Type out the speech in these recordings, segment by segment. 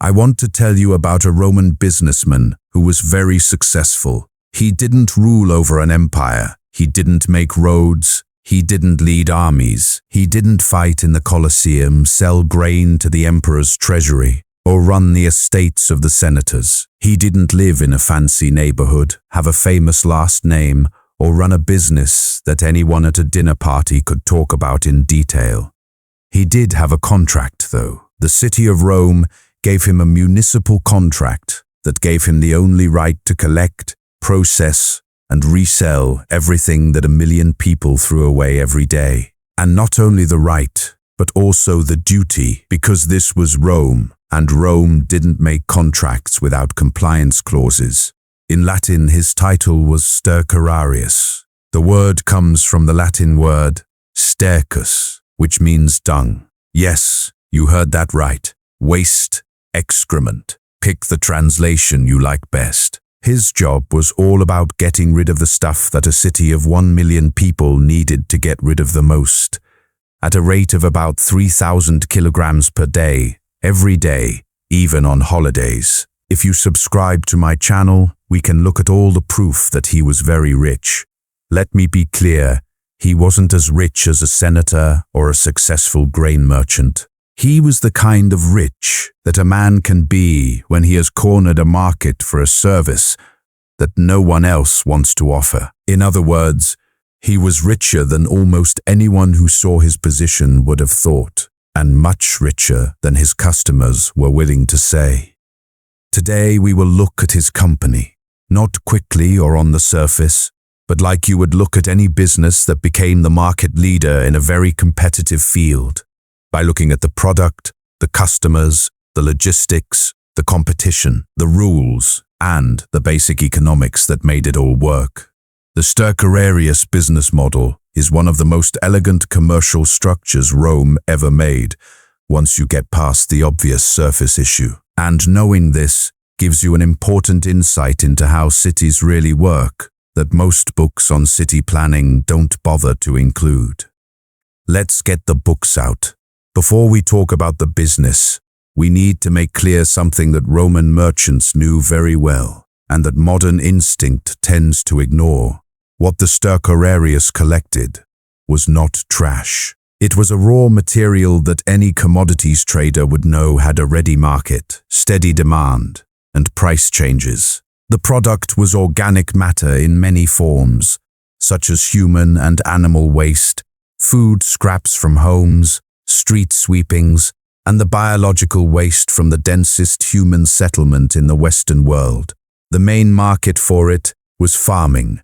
I want to tell you about a Roman businessman who was very successful. He didn't rule over an empire. He didn't make roads. He didn't lead armies. He didn't fight in the Colosseum, sell grain to the emperor's treasury, or run the estates of the senators. He didn't live in a fancy neighborhood, have a famous last name, or run a business that anyone at a dinner party could talk about in detail. He did have a contract, though. The city of Rome gave him a municipal contract that gave him the only right to collect, process, and resell everything that 1 million people threw away every day. And not only the right, but also the duty, because this was Rome, and Rome didn't make contracts without compliance clauses. In Latin, his title was stercorarius. The word comes from the Latin word stercus, which means dung. Yes, you heard that right. Waste, excrement. Pick the translation you like best. His job was all about getting rid of the stuff that a city of 1 million people needed to get rid of the most, at a rate of about 3,000 kilograms per day, every day, even on holidays. If you subscribe to my channel, we can look at all the proof that he was very rich. Let me be clear, he wasn't as rich as a senator or a successful grain merchant. He was the kind of rich that a man can be when he has cornered a market for a service that no one else wants to offer. In other words, he was richer than almost anyone who saw his position would have thought, and much richer than his customers were willing to say. Today we will look at his company, not quickly or on the surface, but like you would look at any business that became the market leader in a very competitive field, by looking at the product, the customers, the logistics, the competition, the rules, and the basic economics that made it all work. The stercorarius business model is one of the most elegant commercial structures Rome ever made, once you get past the obvious surface issue. And knowing this gives you an important insight into how cities really work that most books on city planning don't bother to include. Let's get the books out. Before we talk about the business, we need to make clear something that Roman merchants knew very well, and that modern instinct tends to ignore. What the stercorarius collected was not trash. It was a raw material that any commodities trader would know had a ready market, steady demand, and price changes. The product was organic matter in many forms, such as human and animal waste, food scraps from homes, street sweepings, and the biological waste from the densest human settlement in the Western world. The main market for it was farming.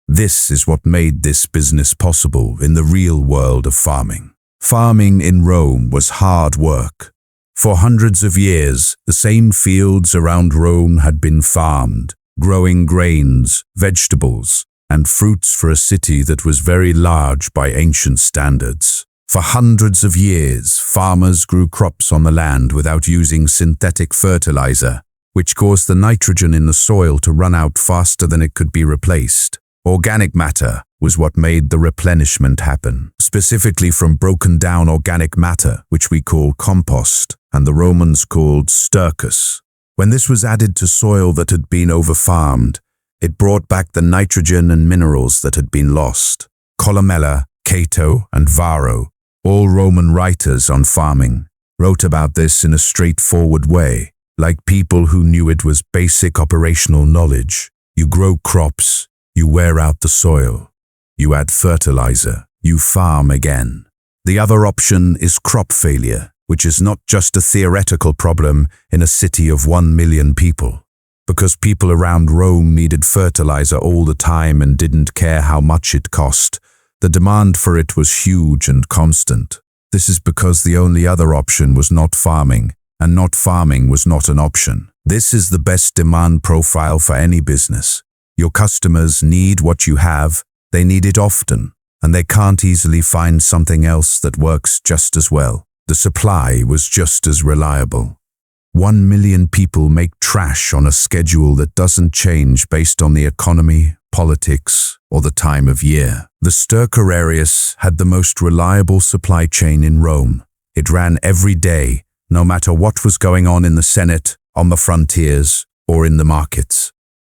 This is what made this business possible in the real world of farming. Farming in Rome was hard work. For hundreds of years, the same fields around Rome had been farmed, growing grains, vegetables, and fruits for a city that was very large by ancient standards. For hundreds of years, farmers grew crops on the land without using synthetic fertilizer, which caused the nitrogen in the soil to run out faster than it could be replaced. Organic matter was what made the replenishment happen, specifically from broken down organic matter, which we call compost, and the Romans called stercus. When this was added to soil that had been overfarmed, it brought back the nitrogen and minerals that had been lost. Columella, Cato, and Varro, all Roman writers on farming, wrote about this in a straightforward way, like people who knew it was basic operational knowledge. You grow crops, you wear out the soil, you add fertilizer, you farm again. The other option is crop failure, which is not just a theoretical problem in a city of 1 million people. Because people around Rome needed fertilizer all the time and didn't care how much it cost, the demand for it was huge and constant. This is because the only other option was not farming, and not farming was not an option. This is the best demand profile for any business. Your customers need what you have, they need it often, and they can't easily find something else that works just as well. The supply was just as reliable. 1 million people make trash on a schedule that doesn't change based on the economy, politics, or the time of year. The stercorarius had the most reliable supply chain in Rome. It ran every day, no matter what was going on in the Senate, on the frontiers, or in the markets.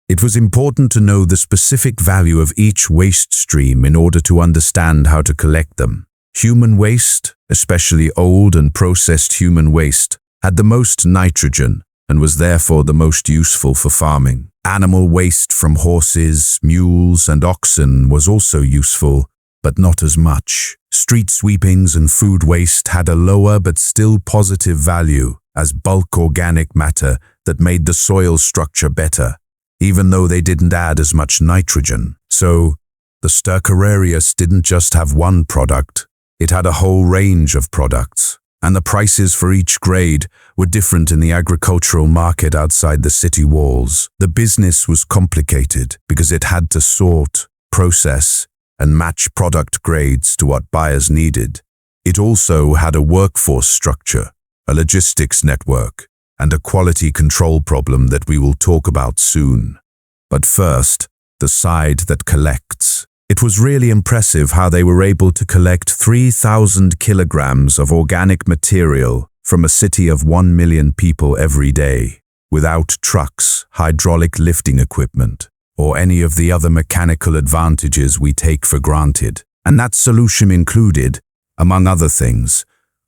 It was important to know the specific value of each waste stream in order to understand how to collect them. Human waste, especially old and processed human waste, had the most nitrogen and was therefore the most useful for farming. Animal waste from horses, mules, and oxen was also useful, but not as much. Street sweepings and food waste had a lower but still positive value as bulk organic matter that made the soil structure better, even though they didn't add as much nitrogen. So, the stercorarius didn't just have one product, it had a whole range of products, and the prices for each grade were different in the agricultural market outside the city walls. The business was complicated because it had to sort, process, and match product grades to what buyers needed. It also had a workforce structure, a logistics network, and a quality control problem that we will talk about soon. But first, the side that collects. It was really impressive how they were able to collect 3,000 kilograms of organic material from a city of 1 million people every day, without trucks, hydraulic lifting equipment, or any of the other mechanical advantages we take for granted. And that solution included, among other things,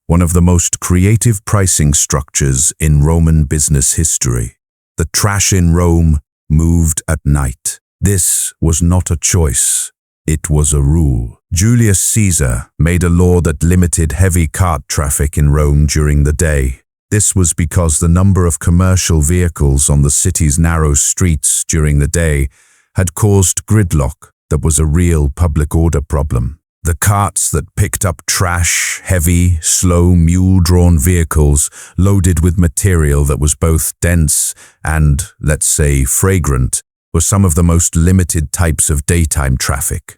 one of the most creative pricing structures in Roman business history. The trash in Rome moved at night. This was not a choice. It was a rule. Julius Caesar made a law that limited heavy cart traffic in Rome during the day. This was because the number of commercial vehicles on the city's narrow streets during the day had caused gridlock that was a real public order problem. The carts that picked up trash, heavy, slow, mule-drawn vehicles loaded with material that was both dense and, let's say, fragrant, were some of the most limited types of daytime traffic.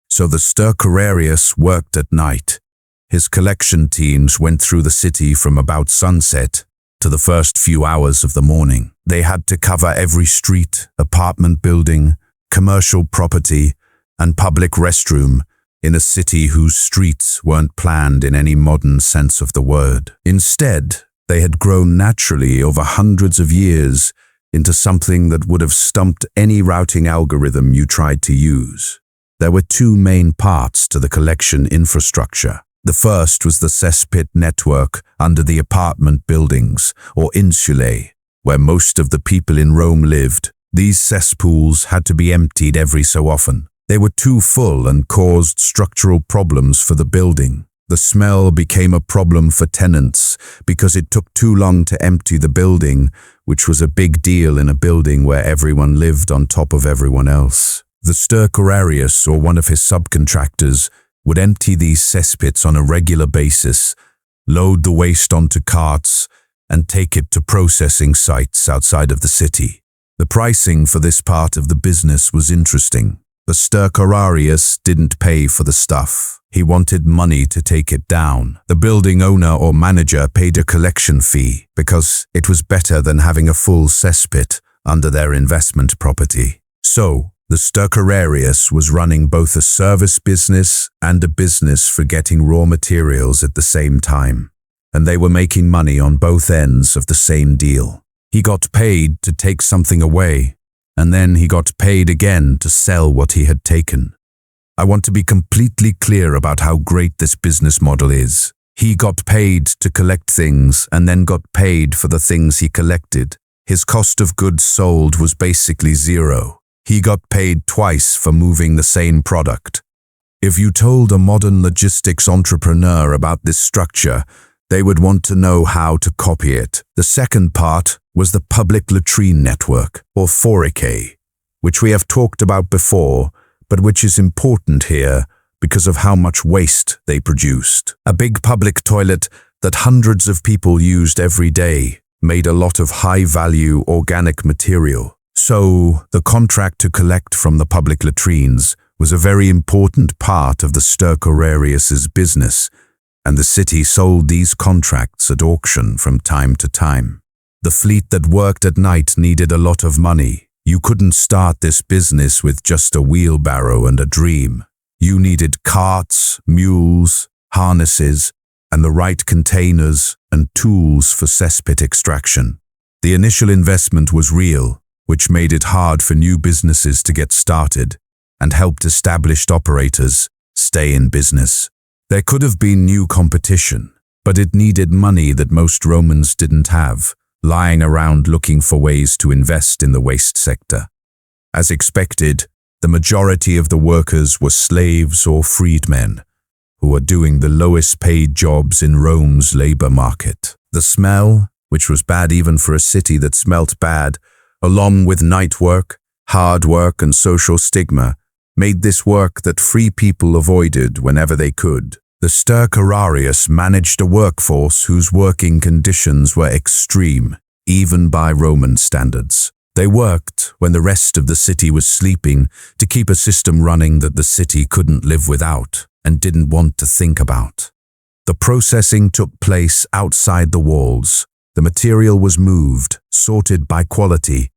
So the stercorarius worked at night. His collection teams went through the city from about sunset to the first few hours of the morning. They had to cover every street, apartment building, commercial property, and public restroom in a city whose streets weren't planned in any modern sense of the word. Instead, they had grown naturally over hundreds of years into something that would have stumped any routing algorithm you tried to use. There were two main parts to the collection infrastructure. The first was the cesspit network under the apartment buildings, or insulae, where most of the people in Rome lived. These cesspools had to be emptied every so often. They were too full and caused structural problems for the building. The smell became a problem for tenants because it took too long to empty the building, which was a big deal in a building where everyone lived on top of everyone else. The stercorarius, or one of his subcontractors, would empty these cesspits on a regular basis, load the waste onto carts, and take it to processing sites outside of the city. The pricing for this part of the business was interesting. The stercorarius didn't pay for the stuff. He wanted money to take it down. The building owner or manager paid a collection fee because it was better than having a full cesspit under their investment property. So, the stercorarius was running both a service business and a business for getting raw materials at the same time, and they were making money on both ends of the same deal. He got paid to take something away, and then he got paid again to sell what he had taken. I want to be completely clear about how great this business model is. He got paid to collect things and then got paid for the things he collected. His cost of goods sold was basically zero. He got paid twice for moving the same product. If you told a modern logistics entrepreneur about this structure, they would want to know how to copy it. The second part was the public latrine network, or foricay, which we have talked about before, but which is important here because of how much waste they produced. A big public toilet that hundreds of people used every day made a lot of high-value organic material. So, the contract to collect from the public latrines was a very important part of the stercorarius's business, and the city sold these contracts at auction from time to time. The fleet that worked at night needed a lot of money. You couldn't start this business with just a wheelbarrow and a dream. You needed carts, mules, harnesses, and the right containers and tools for cesspit extraction. The initial investment was real, which made it hard for new businesses to get started and helped established operators stay in business. There could have been new competition, but it needed money that most Romans didn't have, lying around looking for ways to invest in the waste sector. As expected, the majority of the workers were slaves or freedmen, who were doing the lowest paid jobs in Rome's labor market. The smell, which was bad even for a city that smelt bad, along with night work, hard work and social stigma, made this work that free people avoided whenever they could. The stercorarius managed a workforce whose working conditions were extreme, even by Roman standards. They worked when the rest of the city was sleeping to keep a system running that the city couldn't live without and didn't want to think about. The processing took place outside the walls. The material was moved, sorted by quality,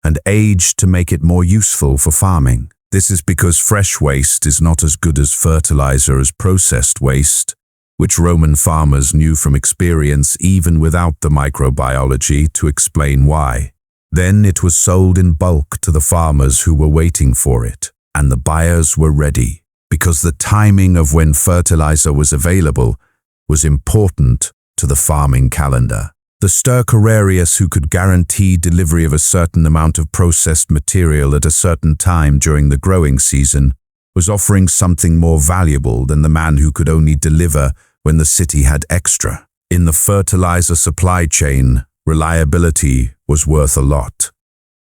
and aged to make it more useful for farming. This is because fresh waste is not as good as fertilizer as processed waste, which Roman farmers knew from experience even without the microbiology to explain why. Then it was sold in bulk to the farmers who were waiting for it, and the buyers were ready, because the timing of when fertilizer was available was important to the farming calendar. The stercorarius, who could guarantee delivery of a certain amount of processed material at a certain time during the growing season, was offering something more valuable than the man who could only deliver when the city had extra. In the fertilizer supply chain, reliability was worth a lot.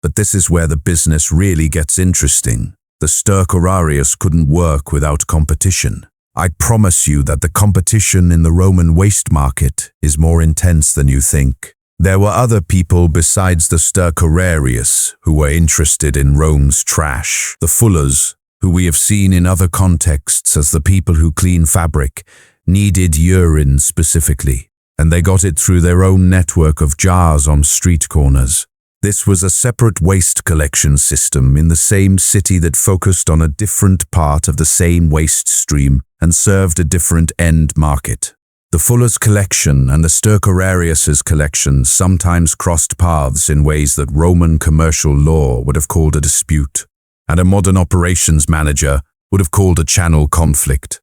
But this is where the business really gets interesting. The stercorarius couldn't work without competition. I promise you that the competition in the Roman waste market is more intense than you think. There were other people besides the stercorarius who were interested in Rome's trash. The fullers, who we have seen in other contexts as the people who clean fabric, needed urine specifically, and they got it through their own network of jars on street corners. This was a separate waste collection system in the same city that focused on a different part of the same waste stream and served a different end market. The fuller's collection and the stercorarius's collection sometimes crossed paths in ways that Roman commercial law would have called a dispute, and a modern operations manager would have called a channel conflict.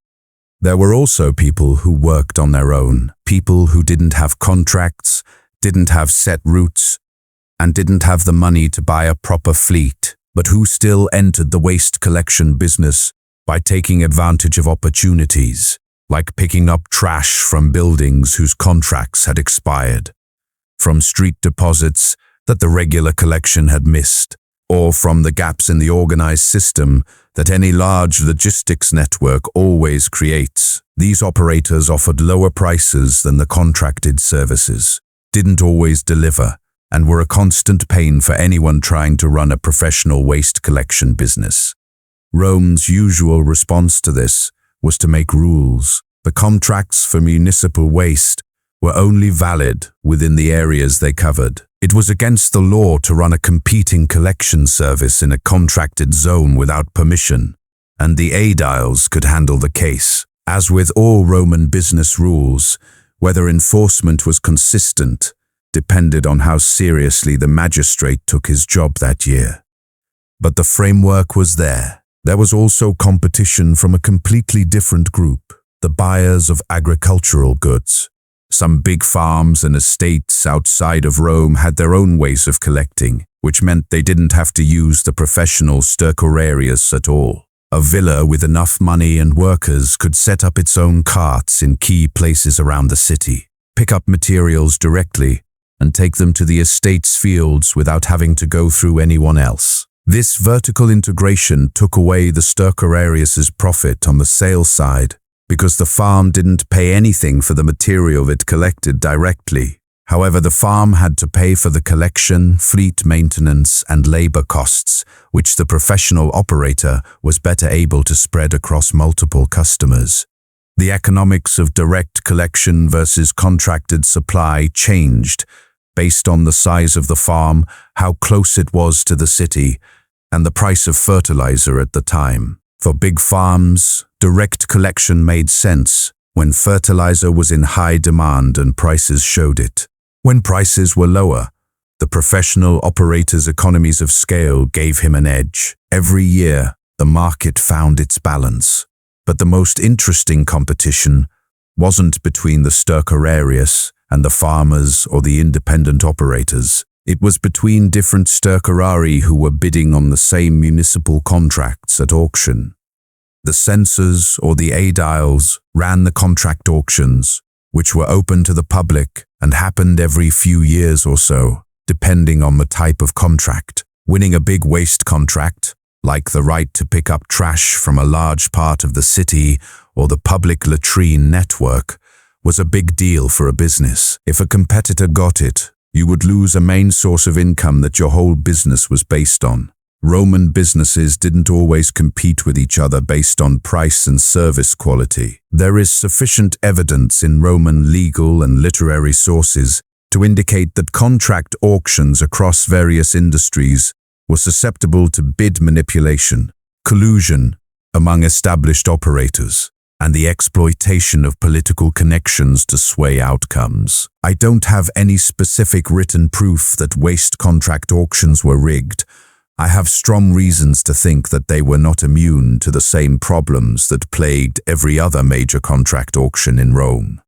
There were also people who worked on their own, people who didn't have contracts, didn't have set routes, and didn't have the money to buy a proper fleet, but who still entered the waste collection business by taking advantage of opportunities, like picking up trash from buildings whose contracts had expired, from street deposits that the regular collection had missed, or from the gaps in the organized system that any large logistics network always creates. These operators offered lower prices than the contracted services, didn't always deliver, and were a constant pain for anyone trying to run a professional waste collection business. Rome's usual response to this was to make rules. The contracts for municipal waste were only valid within the areas they covered. It was against the law to run a competing collection service in a contracted zone without permission, and the aediles could handle the case. As with all Roman business rules, whether enforcement was consistent depended on how seriously the magistrate took his job that year. But the framework was there. There was also competition from a completely different group, the buyers of agricultural goods. Some big farms and estates outside of Rome had their own ways of collecting, which meant they didn't have to use the professional stercorarius at all. A villa with enough money and workers could set up its own carts in key places around the city, pick up materials directly, and take them to the estate's fields without having to go through anyone else. This vertical integration took away the stercorarius's profit on the sales side because the farm didn't pay anything for the material it collected directly. However, the farm had to pay for the collection, fleet maintenance, and labor costs, which the professional operator was better able to spread across multiple customers. The economics of direct collection versus contracted supply changed based on the size of the farm, how close it was to the city, and the price of fertilizer at the time. For big farms, direct collection made sense when fertilizer was in high demand and prices showed it. When prices were lower, the professional operator's economies of scale gave him an edge. Every year, the market found its balance. But the most interesting competition wasn't between the stercorarius and the farmers or the independent operators. It was between different stercorari who were bidding on the same municipal contracts at auction. The censors or the aediles ran the contract auctions, which were open to the public and happened every few years or so, depending on the type of contract. Winning a big waste contract, like the right to pick up trash from a large part of the city or the public latrine network, was a big deal for a business. If a competitor got it, you would lose a main source of income that your whole business was based on. Roman businesses didn't always compete with each other based on price and service quality. There is sufficient evidence in Roman legal and literary sources to indicate that contract auctions across various industries were susceptible to bid manipulation, collusion among established operators, and the exploitation of political connections to sway outcomes. I don't have any specific written proof that waste contract auctions were rigged. I have strong reasons to think that they were not immune to the same problems that plagued every other major contract auction in Rome.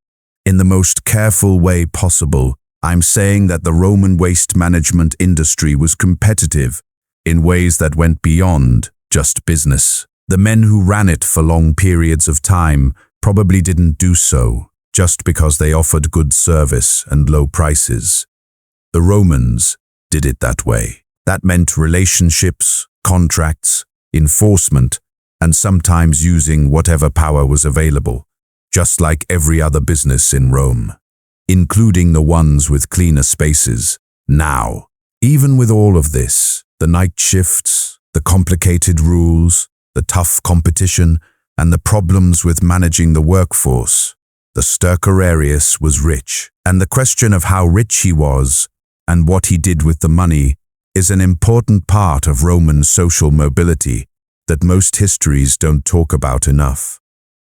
In the most careful way possible, I'm saying that the Roman waste management industry was competitive in ways that went beyond just business. The men who ran it for long periods of time probably didn't do so just because they offered good service and low prices. The Romans did it that way. That meant relationships, contracts, enforcement, and sometimes using whatever power was available, just like every other business in Rome, including the ones with cleaner spaces. Now, even with all of this, the night shifts, the complicated rules, the tough competition, and the problems with managing the workforce, the stercorarius was rich. And the question of how rich he was and what he did with the money is an important part of Roman social mobility that most histories don't talk about enough.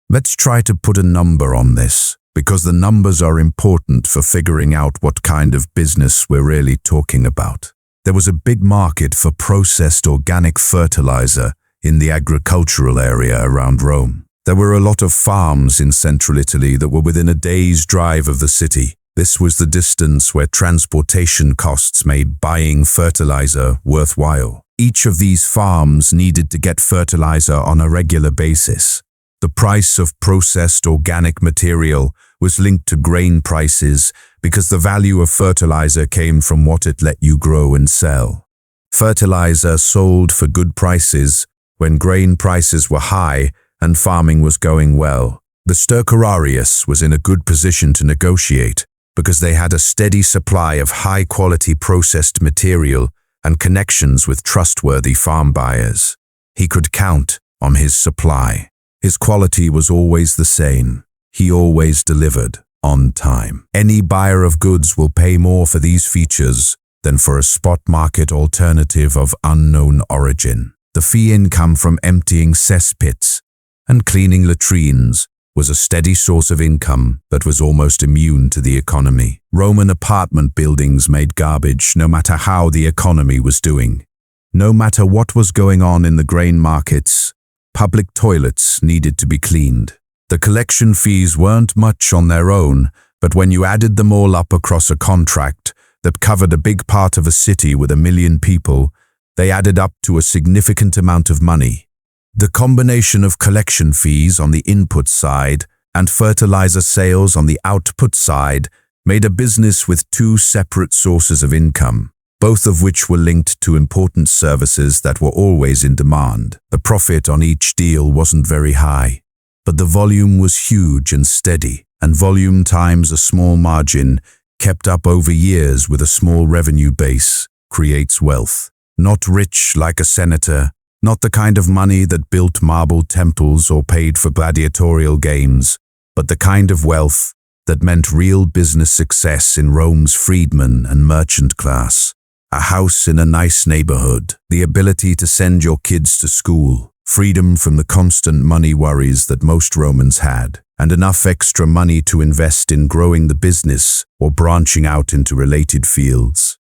Let's try to put a number on this, because the numbers are important for figuring out what kind of business we're really talking about. There was a big market for processed organic fertilizer in the agricultural area around Rome. There were a lot of farms in central Italy that were within a day's drive of the city. This was the distance where transportation costs made buying fertilizer worthwhile. Each of these farms needed to get fertilizer on a regular basis. The price of processed organic material was linked to grain prices because the value of fertilizer came from what it let you grow and sell. Fertilizer sold for good prices when grain prices were high and farming was going well. The stercorarius was in a good position to negotiate because they had a steady supply of high-quality processed material and connections with trustworthy farm buyers. He could count on his supply. His quality was always the same. He always delivered on time. Any buyer of goods will pay more for these features than for a spot market alternative of unknown origin. The fee income from emptying cesspits and cleaning latrines was a steady source of income that was almost immune to the economy. Roman apartment buildings made garbage no matter how the economy was doing. No matter what was going on in the grain markets, public toilets needed to be cleaned. The collection fees weren't much on their own, but when you added them all up across a contract that covered a big part of a city with 1 million people, they added up to a significant amount of money. The combination of collection fees on the input side and fertilizer sales on the output side made a business with 2 separate sources of income, both of which were linked to important services that were always in demand. The profit on each deal wasn't very high, but the volume was huge and steady, and volume times a small margin kept up over years with a small revenue base creates wealth. Not rich like a senator, not the kind of money that built marble temples or paid for gladiatorial games, but the kind of wealth that meant real business success in Rome's freedman and merchant class. A house in a nice neighborhood, the ability to send your kids to school, freedom from the constant money worries that most Romans had, and enough extra money to invest in growing the business or branching out into related fields.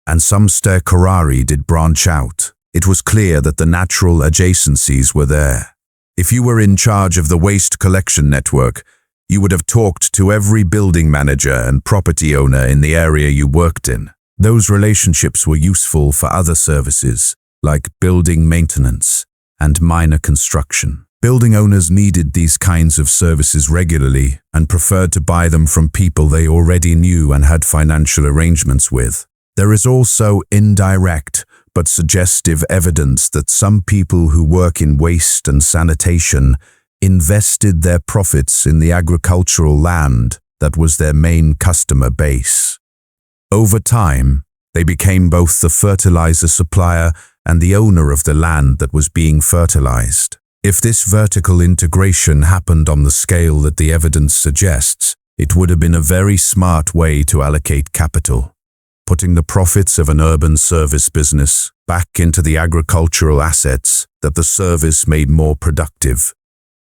And some stercorari did branch out. It was clear that the natural adjacencies were there. If you were in charge of the waste collection network, you would have talked to every building manager and property owner in the area you worked in. Those relationships were useful for other services, like building maintenance and minor construction. Building owners needed these kinds of services regularly and preferred to buy them from people they already knew and had financial arrangements with. There is also indirect but suggestive evidence that some people who work in waste and sanitation invested their profits in the agricultural land that was their main customer base. Over time, they became both the fertilizer supplier and the owner of the land that was being fertilized. If this vertical integration happened on the scale that the evidence suggests, it would have been a very smart way to allocate capital, putting the profits of an urban service business back into the agricultural assets that the service made more productive.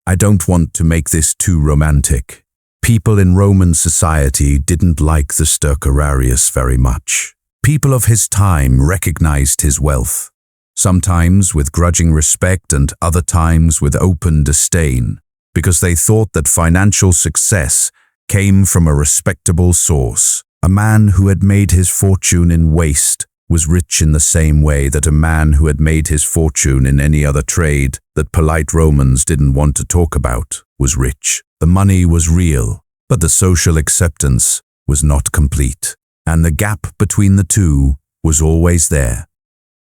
I don't want to make this too romantic. People in Roman society didn't like the stercorarius very much. People of his time recognized his wealth, sometimes with grudging respect and other times with open disdain, because they thought that financial success came from a respectable source. A man who had made his fortune in waste was rich in the same way that a man who had made his fortune in any other trade that polite Romans didn't want to talk about was rich. The money was real, but the social acceptance was not complete, and the gap between the two was always there.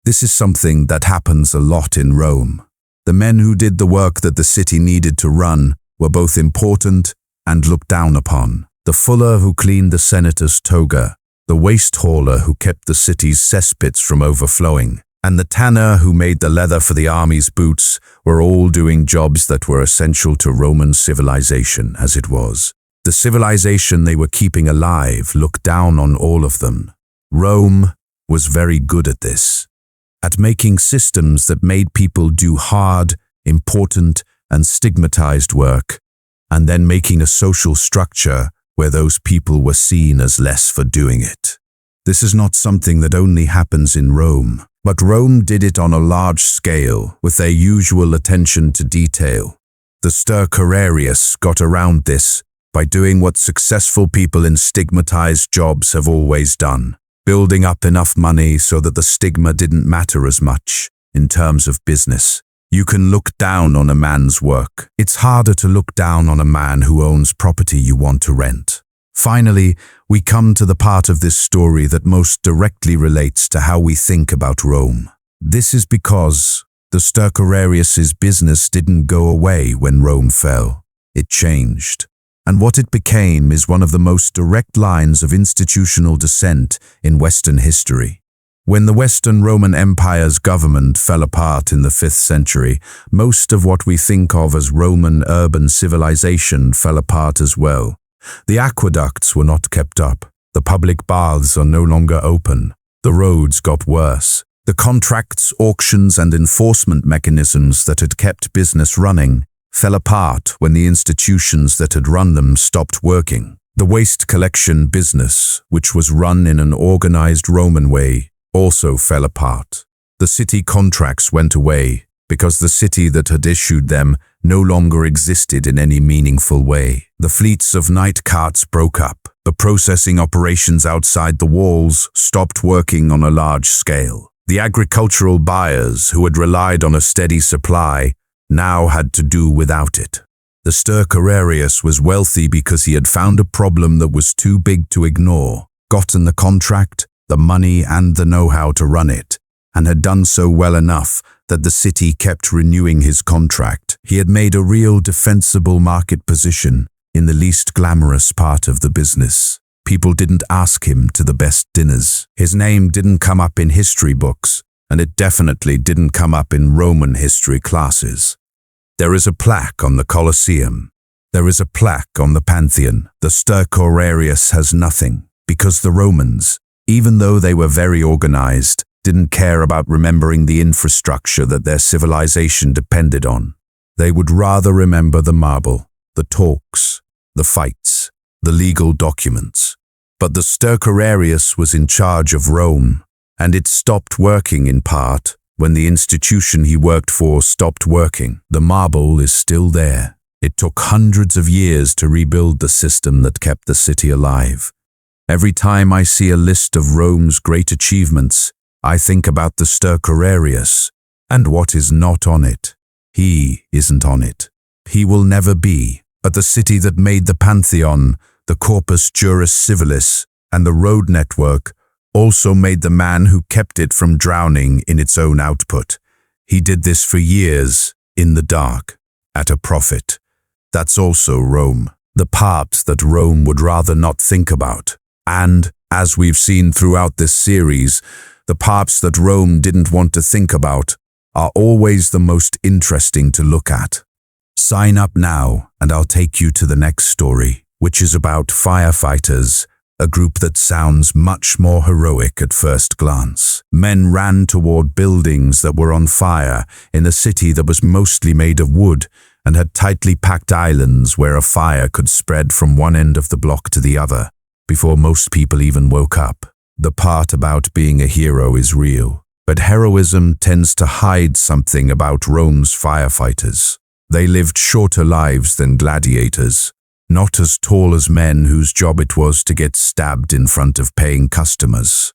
This is something that happens a lot in Rome. The men who did the work that the city needed to run were both important and looked down upon. The fuller who cleaned the senator's toga, the waste hauler who kept the city's cesspits from overflowing, and the tanner who made the leather for the army's boots were all doing jobs that were essential to Roman civilization as it was. The civilization they were keeping alive looked down on all of them. Rome was very good at this, at making systems that made people do hard, important, and stigmatized work, and then making a social structure where those people were seen as less for doing it. This is not something that only happens in Rome, but Rome did it on a large scale with their usual attention to detail. The stercorarius got around this by doing what successful people in stigmatized jobs have always done, building up enough money so that the stigma didn't matter as much in terms of business. You can look down on a man's work. It's harder to look down on a man who owns property you want to rent. Finally, we come to the part of this story that most directly relates to how we think about Rome. This is because the stercorarius's business didn't go away when Rome fell. It changed. And what it became is one of the most direct lines of institutional descent in Western history. When the Western Roman Empire's government fell apart in the 5th century, most of what we think of as Roman urban civilization fell apart as well. The aqueducts were not kept up. The public baths are no longer open. The roads got worse. The contracts, auctions, and enforcement mechanisms that had kept business running fell apart when the institutions that had run them stopped working. The waste collection business, which was run in an organized Roman way, also fell apart. The city contracts went away because the city that had issued them no longer existed in any meaningful way. The fleets of night carts broke up. The processing operations outside the walls stopped working on a large scale. The agricultural buyers who had relied on a steady supply now had to do without it. The stercorarius was wealthy because he had found a problem that was too big to ignore, gotten the contract, the money and the know-how to run it, and had done so well enough that the city kept renewing his contract. He had made a real defensible market position in the least glamorous part of the business. People didn't ask him to the best dinners. His name didn't come up in history books, and it definitely didn't come up in Roman history classes. There is a plaque on the Colosseum. There is a plaque on the Pantheon. The stercorarius has nothing, because the Romans, even though they were very organized, didn't care about remembering the infrastructure that their civilization depended on. They would rather remember the marble, the talks, the fights, the legal documents. But the stercorarius was in charge of Rome, and it stopped working in part when the institution he worked for stopped working. The marble is still there. It took hundreds of years to rebuild the system that kept the city alive. Every time I see a list of Rome's great achievements, I think about the stercorarius and what is not on it. He isn't on it. He will never be. But the city that made the Pantheon, the Corpus Juris Civilis, and the road network also made the man who kept it from drowning in its own output. He did this for years, in the dark, at a profit. That's also Rome, the part that Rome would rather not think about. And, as we've seen throughout this series, the parts that Rome didn't want to think about are always the most interesting to look at. Sign up now and I'll take you to the next story, which is about firefighters, a group that sounds much more heroic at first glance. Men ran toward buildings that were on fire in a city that was mostly made of wood and had tightly packed islands where a fire could spread from one end of the block to the other before most people even woke up. The part about being a hero is real, but heroism tends to hide something about Rome's firefighters. They lived shorter lives than gladiators, not as tall as men whose job it was to get stabbed in front of paying customers.